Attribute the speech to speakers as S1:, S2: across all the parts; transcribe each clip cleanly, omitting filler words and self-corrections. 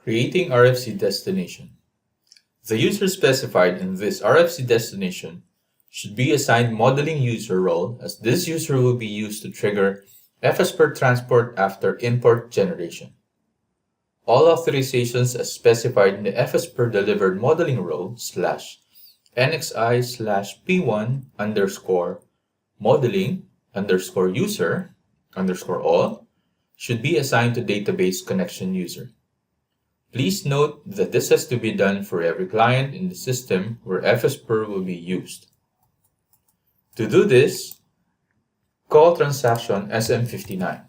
S1: Creating RFC Destination. The user specified in this RFC destination should be assigned modeling user role, as this user will be used to trigger FSPER transport after import generation. All authorizations as specified in the FSPER delivered modeling role /NXI/P1 underscore modeling underscore user underscore all should be assigned to database connection user. Please note that this has to be done for every client in the system where FSPER will be used. To do this, call transaction SM59.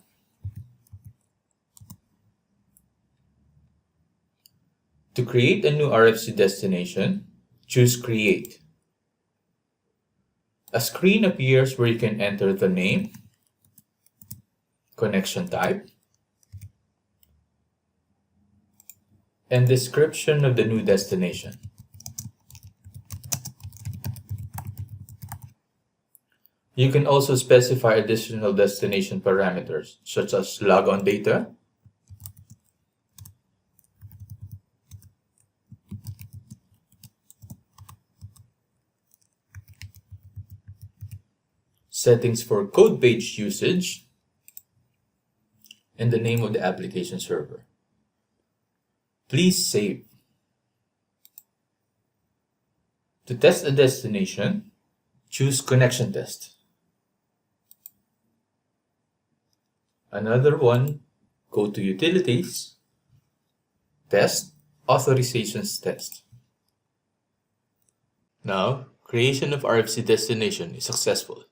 S1: To create a new RFC destination, choose Create. A screen appears where you can enter the name, connection type, and description of the new destination. You can also specify additional destination parameters such as logon data, settings for code page usage, and the name of the application server. Please save. To test a destination, choose Connection Test. Another one, go to Utilities, Test, Authorizations Test. Now, creation of RFC destination is successful.